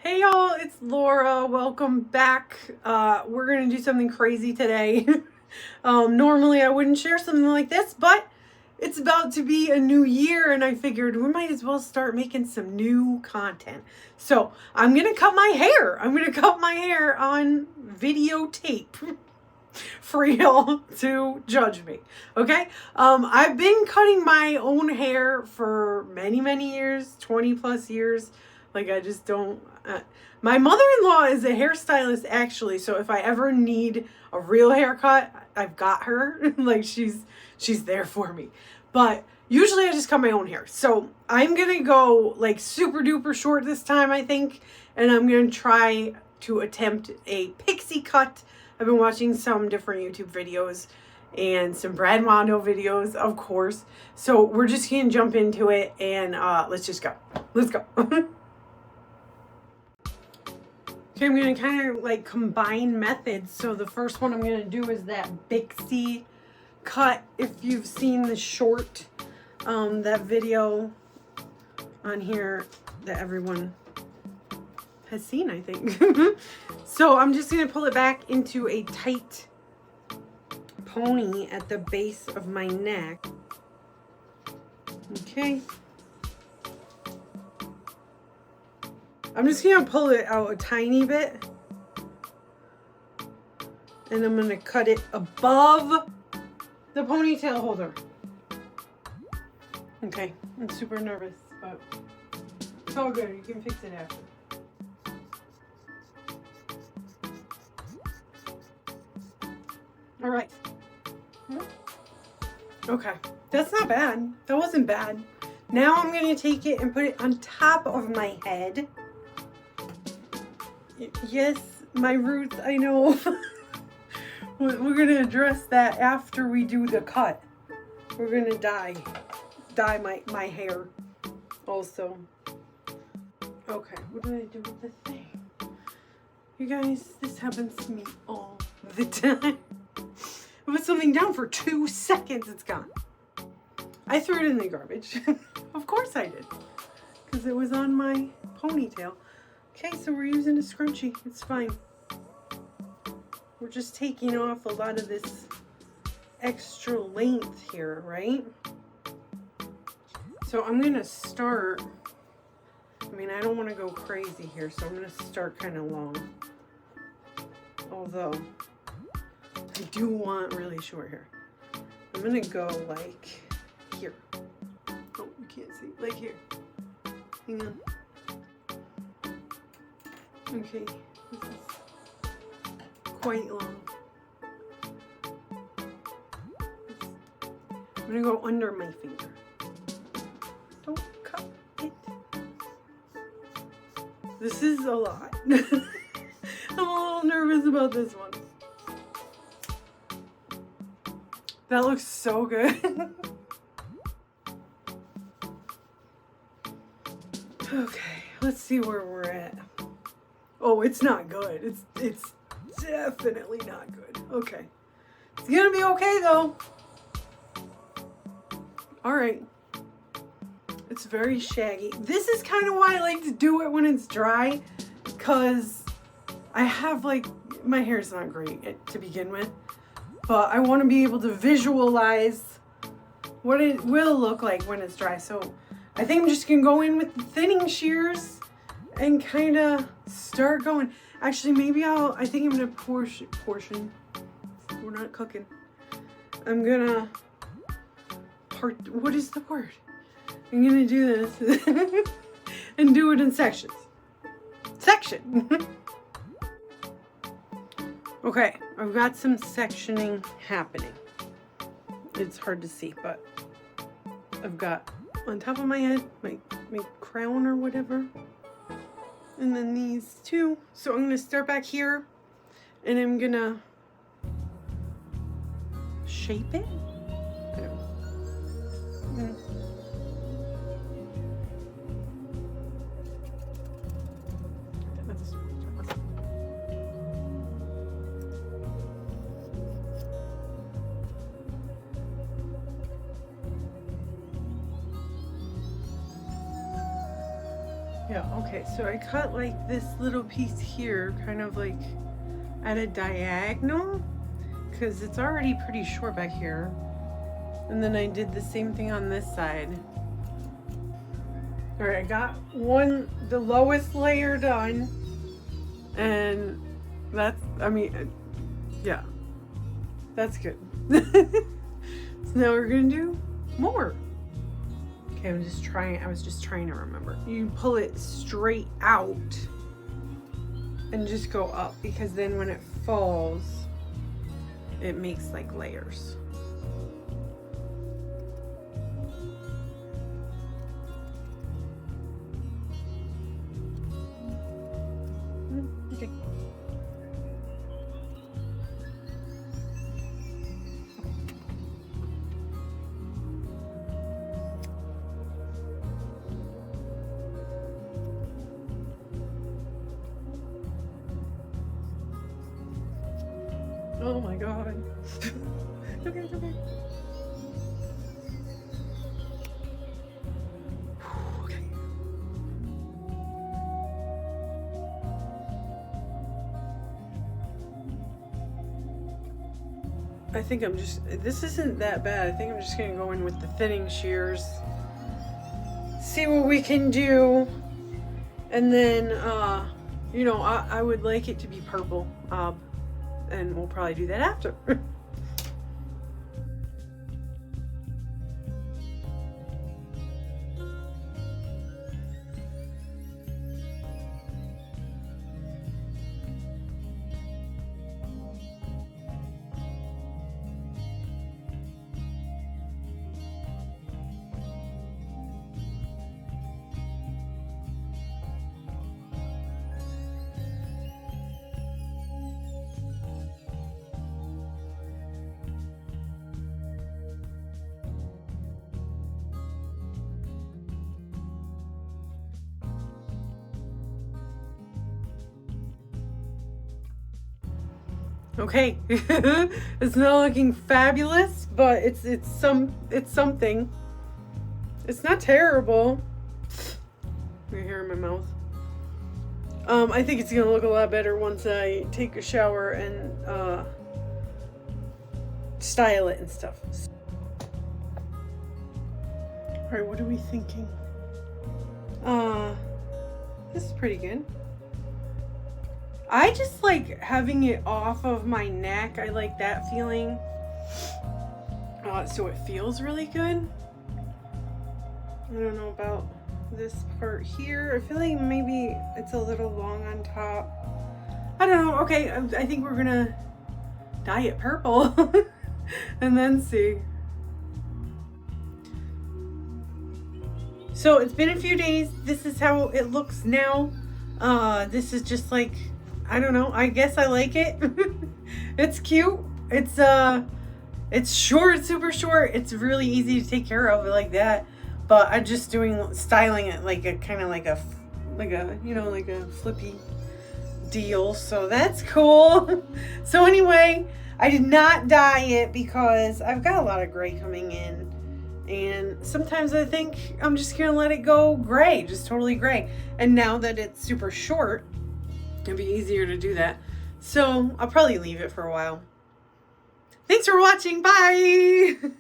Hey y'all, it's Laura. Welcome back. We're gonna do something crazy today. Normally I wouldn't share something like this, but it's about to be a new year and I figured we might as well start making some new content. So I'm gonna cut my hair. I'm gonna cut my hair on videotape for y'all to judge me. Okay? I've been cutting my own hair for many years, 20 plus years. Like, I just don't. My mother-in-law is a hairstylist, actually. So if I ever need a real haircut, I've got her. Like, she's there for me. But usually I just cut my own hair. So I'm going to go, like, super duper short this time, I think. And I'm going to try to attempt a pixie cut. I've been watching some different YouTube videos and some Brad Mondo videos, of course. So we're just going to jump into it and let's just go. Let's go. Okay, I'm going to kind of like combine methods. So the first one I'm going to do is that Pixie cut. If you've seen the short, that video on here that everyone has seen, I think. So I'm just going to pull it back into a tight pony at the base of my neck. Okay. I'm just going to pull it out a tiny bit. And I'm going to cut it above the ponytail holder. Okay. I'm super nervous, but it's all good. You can fix it after. All right. Okay. That's not bad. That wasn't bad. Now I'm going to take it and put it on top of my head. Yes, my roots, I know. We're going to address that after we do the cut. We're going to dye my hair also. Okay, what do I do with the thing? You guys, this happens to me all the time. I put something down for 2 seconds, it's gone. I threw it in the garbage. Of course I did. Because it was on my ponytail. Okay, so we're using a scrunchie. It's fine. We're just taking off a lot of this extra length here, right? So I'm going to start. I mean, I don't want to go crazy here, so I'm going to start kind of long. Although, I do want really short hair. I'm going to go like here. Oh, you can't see. Like here. Hang on. Okay, this is quite long. I'm going to go under my finger. Don't cut it. This is a lot. I'm a little nervous about this one. That looks so good. Okay, let's see where we're at. Oh, it's not good. It's definitely not good. Okay. It's gonna be okay though. Alright. It's very shaggy. This is kind of why I like to do it when it's dry. Because I have like, my hair's not great to begin with. But I want to be able to visualize what it will look like when it's dry. So I think I'm just going to go in with the thinning shears and kind of start going. Actually, maybe I think I'm going to portion. We're not cooking. I'm going to what is the word? I'm going to do this and do it in sections. Section. Okay, I've got some sectioning happening. It's hard to see, but I've got on top of my head, my crown or whatever. And then these two. So I'm going to start back here and I'm going to shape it. I don't know. Yeah, okay, so I cut like this little piece here, kind of like at a diagonal, because it's already pretty short back here. And then I did the same thing on this side. All right, I got the lowest layer done, and that's, I mean, yeah, that's good. So now we're gonna do more. Okay, I was just trying to remember. You pull it straight out and just go up, because then when it falls, it makes like layers. Okay. Oh my god. Okay, it's okay. Okay. I think this isn't that bad. I think I'm just gonna go in with the thinning shears. See what we can do. And then, you know, I would like it to be purple. And we'll probably do that after. Okay, it's not looking fabulous, but it's something. It's not terrible. My hair in my mouth. I think it's gonna look a lot better once I take a shower and style it and stuff. All right, what are we thinking? This is pretty good. I just like having it off of my neck. I like that feeling. So it feels really good. I don't know about this part here. I feel like maybe it's a little long on top. I don't know. Okay, I think we're gonna dye it purple and then see. So it's been a few days. This is how it looks now. This is just like, I don't know. I guess I like it. It's cute. It's short, super short. It's really easy to take care of like that. But I'm just styling it like a kind of like a you know, like a flippy deal. So that's cool. So anyway, I did not dye it because I've got a lot of gray coming in. And sometimes I think I'm just gonna let it go gray, just totally gray. And now that it's super short, it'd be easier to do that. So I'll probably leave it for a while. Thanks for watching. Bye.